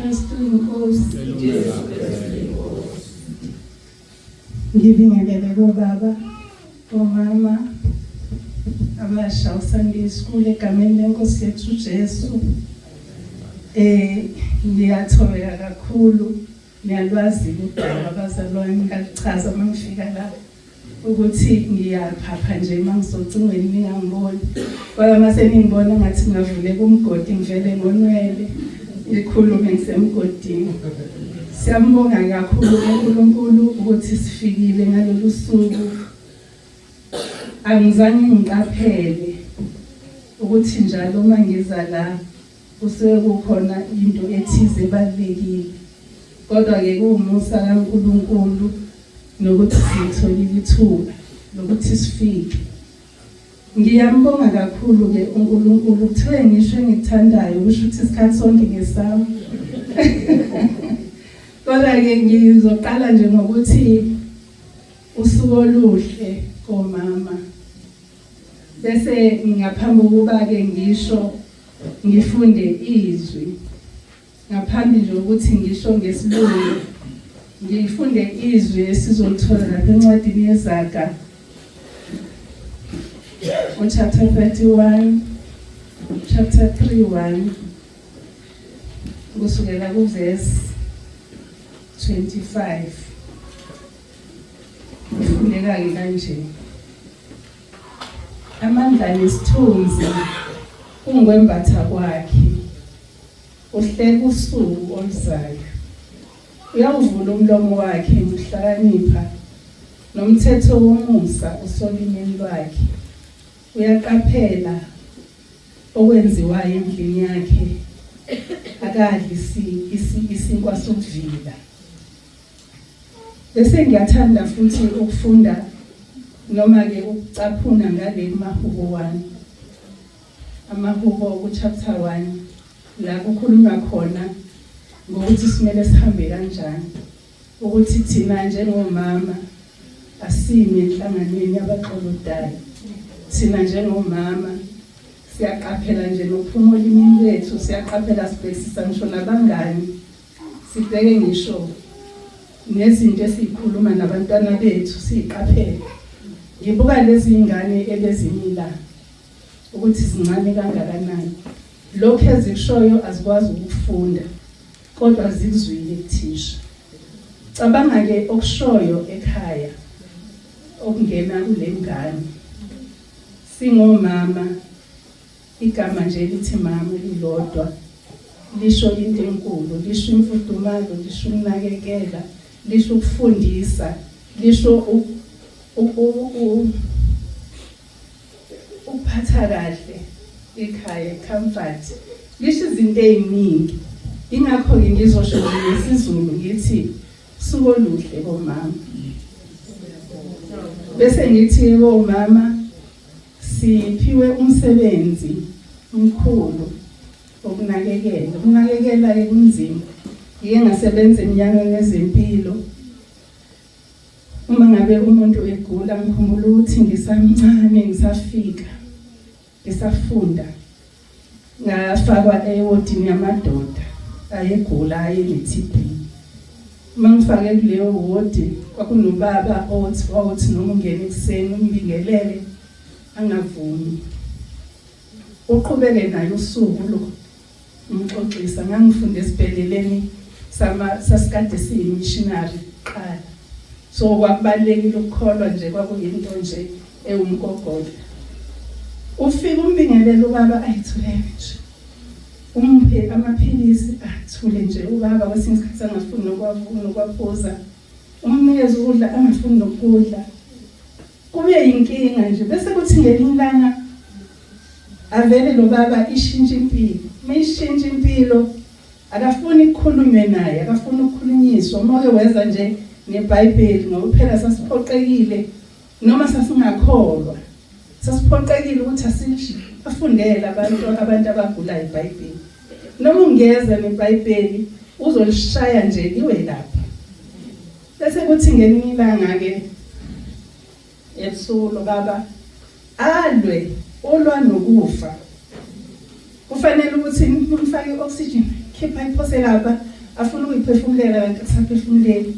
Kristu inkosi. Ngibingelele kubaba, omama, abasha uSunday School egameni lenkosi yethu Jesu. Ngiyathola kakhulu, ngiyalwazi udaba abazalwane ngalichaza mangifika la ukuthi ngiyaphapha nje mangizocingweni ningangiboni. Kodwa mase ningibona ngathi ngavule kumgodi ngivele ngonwele ikhulume ngisemgodini. Siyambonga kakhulu uNkulunkulu ukuthi sifikile ngalolu suku. Angizange ngiqaphele ukuthi njalo uma ngiza la kusuke kukhona into ethize ebalulekile. Kodwa-ke kuwumusa kaNkulunkulu nokuthi sitholile ithuba lokuthi sifike. Ngiyambonga kakhulu-ke uNkulunkulu kuthiwe ngisho engithandayo kusho ukuthi isikhathi sonke ngesami. Kodwa-ke ngizoqala nje ngokuthi usuku oluhle komama. Bese ngaphambi kokuba-ke ngisho ngifunde izwi. Ngaphambi nje ukuthi ngisho ngesiLungu ngifunde izwi esizolithola lapha encwadini yeZaga chapter 31 chapter 3:1 kusukela kuverse 25. Ngifundeka-ke kanje. Amandla nesithunzi kungwembatha kwakhe. Uhleka usuku oluzayo. Uyawuvula umlomo wakhe ngokuhlakanipha. Nomthetho womusa usolimeni lwakhe. Uyaqaphela okwenziwayo endlini yakhe. Akadli isinkwa sokuvila. Bese ngiyathanda futhi ukufunda noma-ke ukucaphuna ngale mahubo 1. Amahubo ku-chapter 1 la kukhulunywa khona ngokuthi simele sihambe kanjani. Ukuthi thina njengomama asime enhlanganweni yabaxolodayo. Thina njengomama siyaqaphela nje nokuphuma olimini lwethu, siyaqaphela sibhekisisa ngisho nabangani. Sibheke ngisho nezinto esikhuluma nabantwana bethu siqaphele. Ngibuka lezi ingane ebezimila ukuthi zincane kangakanani. Lokho ezikushoyo azikwazi ukufunda kodwa zikuzwile kuthisha. Cabanga-ke okushoyo ekhaya okungena kule ngane. Singomama igama nje lithi mama lilodwa lisho into enkulu, lisho imfudumalo, lisho ukunakekela, lisho ukufundisa, lisho ukuphatha kahle ekhaya, comfort. Lisho izinto eziningi. Ingakho-ke ngizosho ngesizulu ngithi usuku oluhle komama. Bese ngithi komama siphiwe umsebenzi omkhulu wokunakekela. Ukunakekela-ke kunzima. Ngike ngasebenza eminyakeni yezempilo. Uma ngabe umuntu egula ngikhumbula ukuthi ngisamncane ngisafika ngisafunda ngafakwa ewodini yamadoda ayegula ayene-TB. Uma ngifake kuleyo wodi kwakunobaba othi noma ungena ekuseni umbingelele angavumi. Uqhubeke naye usuku lo ngixoxisa. Ngangifunda esibhedleleni sasikade siyimissionary qala. So kwakubalekile ukukholwa nje kwakuyinto nje ewumgogodla. Ufika umbingelele ubaba ayithulele nje. Umphe amaphilisi athule nje ubaba kwesinye isikhathi angafuni nokwaphuza. Umnikeze ukudla angafuni nokudla. Kube yinkinga nje. Bese kuthi ngelinye ilanga avele lo baba ishintsha impilo. Mayishintsha impilo akafuni ukukhulunywe naye, akafuni ukukhulunyiswa. Uma weza nje neBhayibheli ngoba phela sasiphoqekile noma sasingakholwa. Sasiphoqekile ukuthi asifundele abantu abagula iBhayibheli. Noma ungeza neBhayibheli uzolishaya nje liwe lapha. Bese kuthi ngelinye ilanga-ke ebusuku baba alwe olwa nokufa. Kufanele ukuthi umfake i-oxygen, khipha iphose lapha afuna ukuyiphefumulela kanti akusaphefumuleli.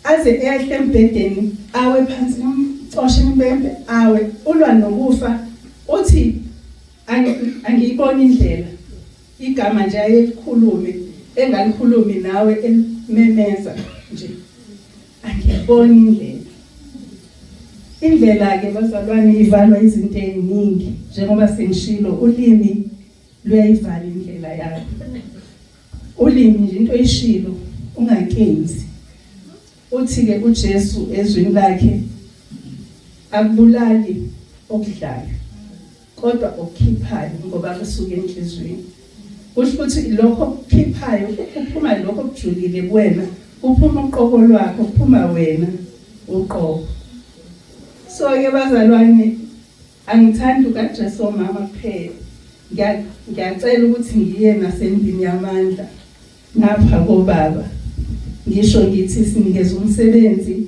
Aze eyahle embhedeni awe phansi nomcoshe impembe awe ulwa nokufa uthi angiyibona indlela. Igama nje ayelikhulume engalikhulumi nawe elimemeza nje angiyibona indlela. Indlela ke bazalwane ivalwa izinto eziningi njengoba sengishilo ulimi luyayivala indlela yakho. Ulimi nje into eyishilo ungakenzi. Uthi ke uJesu ezwini lakhe akubulali okudlayo kodwa okukhiphayo ngoba kusuka enhlizweni. Kusho ukuthi lokho okukhiphayo kuphuma lokho okujulile kuwena, kuphuma uqobo lwakho, kuphuma wena uqobo. So ke bazalwane angithandi ukaJesu mama kuphela. Ngiyacela ukuthi ngiye nasendlini yamandla ngapha kobaba. Ngisho ngithi sinikeze umsebenzi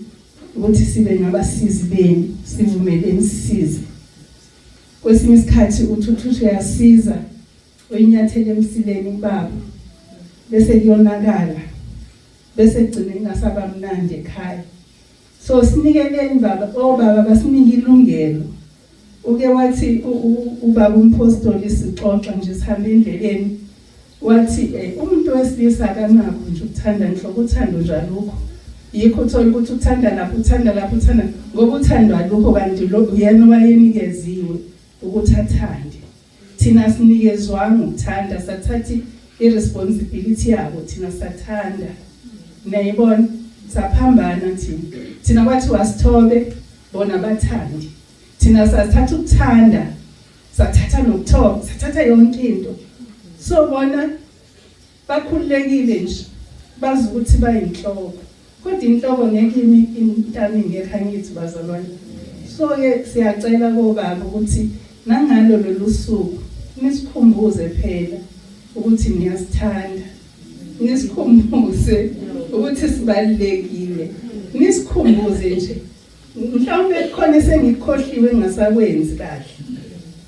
ukuthi sibe ngabasizi beni, sivumeleni sisize. Kwesinye isikhathi uthuthu uyasiza uyinyathele emsileni baba bese kuyonakala bese gcine ingasaba mnandi ekhaya. So sinikeleni baba, baba basinike ilungelo. Uke wathi ubaba umpostoli sixoxa nje sihambe endleleni wathi umuntu wesilisa akanakho nje ukuthanda inhloko, uthando njalo lokho. Yikho uthola ukuthi uthanda lapho, uthanda lapho, uthanda ngoba uthandwa lokho kanti lo uyena owayenikeziwe ukuthi athande. Thina sinikezwanga ukuthanda, sathathi irresponsibility yabo, thina sathanda. Nayibona saphambana thina kwathi wasithobe bona bathandi. Thina sathatha ukuthanda, sathatha nokuthoba, sathatha yonke into. So bona bakhululekile nje bazi ukuthi bayinhloko. Kodwa inhloko ngeke intami ngekho ngithi bazalwane. So ke siyacela kobaba ukuthi nangalo lolu suku nisikhumbuze phela ukuthi niyasithanda. Nisikhumbuze ukuthi sibalekile. Nisikhumbuze nje. Mhlawumbe khona sengikhohliwe ngasakwenzi kahle.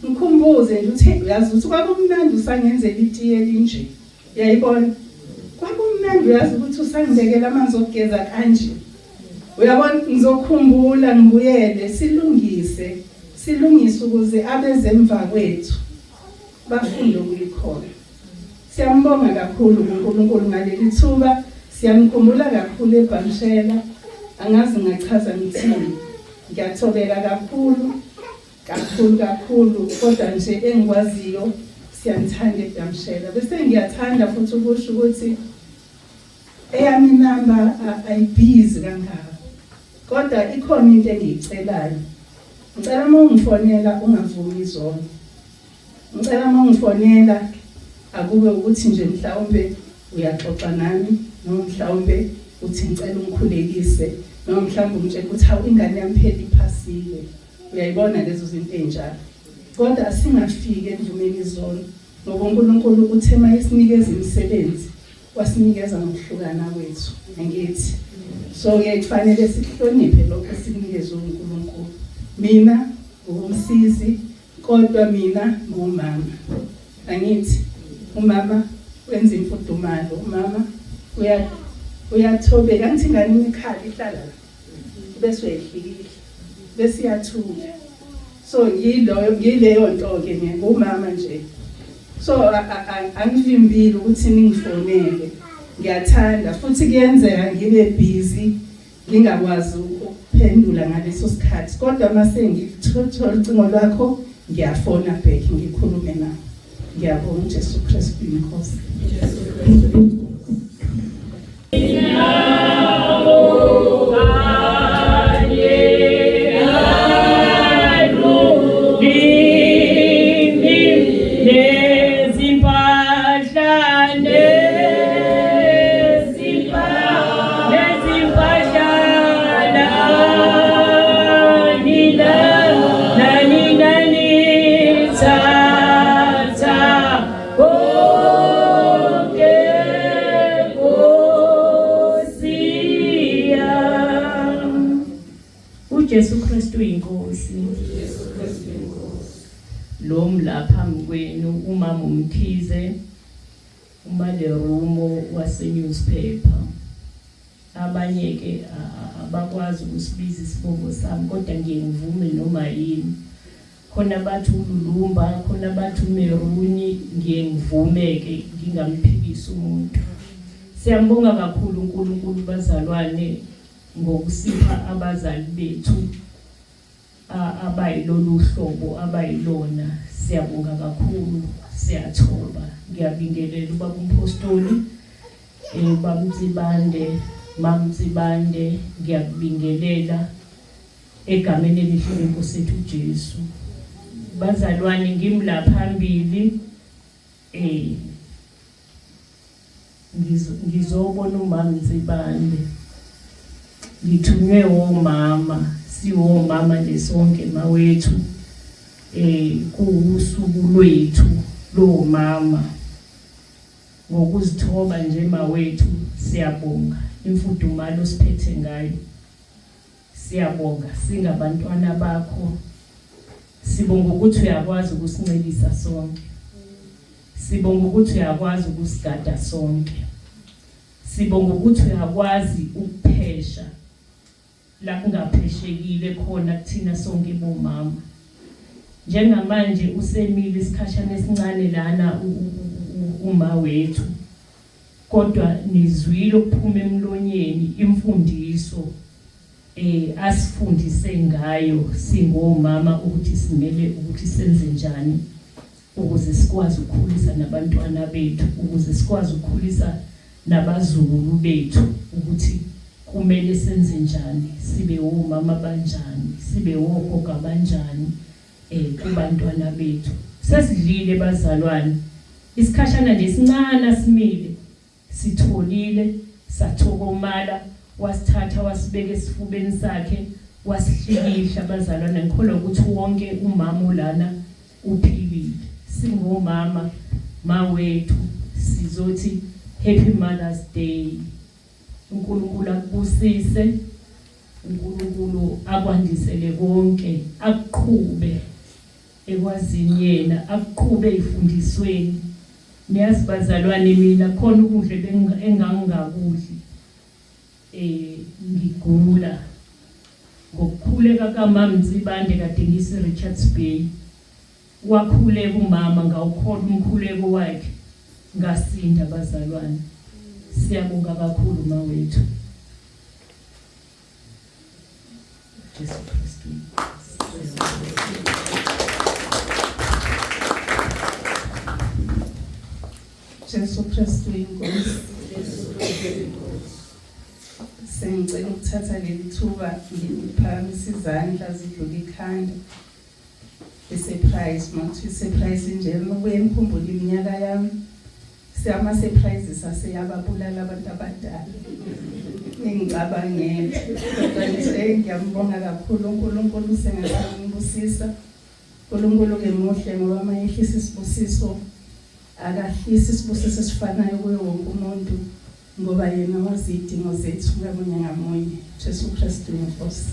Ngikhumbuze nje ukuthi uyazi ukuthi kwakumnandi usangenzela itiye elinje. Uyayibona? Kwakumnandi uyazi ukuthi usangibekela amanzi okugeza kanje. Uyabona ngizokhumbula ngibuyele silungise ukuze abezemva kwethu bafunde ukuyikhona. Siyambonga kakhulu uNkulunkulu ngaleli thuba, siyamkhumbula kakhulu eBhamshela. Angazi ngachaza ngithini. Ngiyathobeka kakhulu kodwa nje engikwaziyo siyanthanda eBhamshela. Bese ngiyathanda futhi ukusho ukuthi eyami number ayibhizi kangaka. Kodwa ikhona into engiyicelayo. Ngicela uma ungifonela ungavumi izona. Ngicela uma ungifonela akube ukuthi nje mhlawumbe uyaxoxa nami noma mhlawumbe uthi ngicela ungikhulekise noma mhlawumbe ungitshela ukuthi hawu ingane yami phela iphasile. Uyayibona lezo zinto ezinjalo. Kodwa asingafiki endumeni izona ngoba uNkulunkulu uthe mayisinikeza imisebenzi wasinikeza ngokuhlukana kwethu. Angithi so ke kufanele sihloniphe lokho esinikezwe uNkulunkulu. Mina ngumsizi kodwa mina ngumama. Angithi umama wenza imfudumalo, umama uyathobeka ngithi ingane ekhaya ihlala bese uyehlikile bese iyathula. So yileyo nto ke ngumama nje. So angivimbile ukuthi ningifonele. Ngiyathanda futhi kuyenzeka ngibe busy ngingakwazi ukuphendula ngaleso sikhathi. Kodwa mase ngithola ucingo lwakho ngiyafona back ngikhulume nawe. Ngiyabonga uJesu Kristu inkosi. Jesu Kristu inkosi. Lo mlapha kwenu umama uMkhize uMalerumo wase-newspaper. Abanye ke abakwazi ukusibiza isibongo sami kodwa ngiye ngivume noma yini. Khona bathi uLulumba, khona bathi uMeruni, ngiye ngivume ke ngingamphikisi umuntu. Siyambonga kakhulu uNkulunkulu bazalwane ngokusipha abazali bethu abayilolu hlobo abayilona. Siyabonga kakhulu, siyathoba. Ngiyabingelela ubaba umpostoli ubaba Mtsibande, Mama Mtsibande, ngiyabingelela egameni elihle leNkosi yethu uJesu. Bazalwane ngimla phambili ngizobona uMama Mtsibande. Ngithunywe omama, siwomama lesonke mawethu kuusuku lwethu lo mama. Ngokuzithoba nje mawethu siyabonga imfudumalo siphethe ngayo. Siyabonga singabantwana bakho. Sibonga ukuthi uyakwazi ukusincelisa sonke. Sibonga ukuthi uyakwazi ukusigada sonke. Sibonga ukuthi uyakwazi ukuphesha la kungapheshekile khona kuthina sonke bomama. Njengamanje usemile isikhashana esincane lana uma wethu. Kodwa nizwile ukuphuma emlonyeni imfundiso asifundise ngayo singomama ukuthi simele ukuthi senze njani ukuze sikwazi ukukhulisa nabantwana bethu, ukuze sikwazi ukukhulisa nabazukulu bethu, ukuthi kumele senze njani, sibe omama banjani, sibe ogogo abanjani kubantwana bethu. Sesidlile bazalwane, isikhashana nje sincane simile, sitholile, sathokomala, wasithatha wasibeka esifubeni sakhe, wasihlikihla bazalwane. Ngikholwa ukuthi wonke umama lana uphilile. Singomama mawethu sizothi Happy Mother's Day. uNkulunkulu akubusise, uNkulunkulu akwandisele konke, akuqhube ekwazini yena, akuqhube ifundisweni. Niyazi bazalwane, mina khona ukudla engangingakudli ngigula ngokukhuleka kaMama Mtsibande kade ngise Richards Bay. Wakhuleka umama, ngawukhola umkhuleko wakhe, ngasinda bazalwane. Siyabonga kakhulu mawethu. Jesu Kristu. Jesu Kristu inkosi. Sengicela ukuthatha leli thuba ngiphakamisa izandla zidlula ikhanda. Isurprise, manje surprise nje ngokuye emkhumbula iminyaka yami. Siyama surprises aseyababulala abantu abadala. Ngicabangela. Kodwa nje ngiyambonga kakhulu uNkulunkulu sengasangibusisa. uNkulunkulu ke muhle ngoba mayehlisa isibusiso akahlisa isibusiso esifanayo kuye wonke umuntu ngoba yena wazi idingo zethu ngamunye ngamunye. Jesu Kristu inkosi.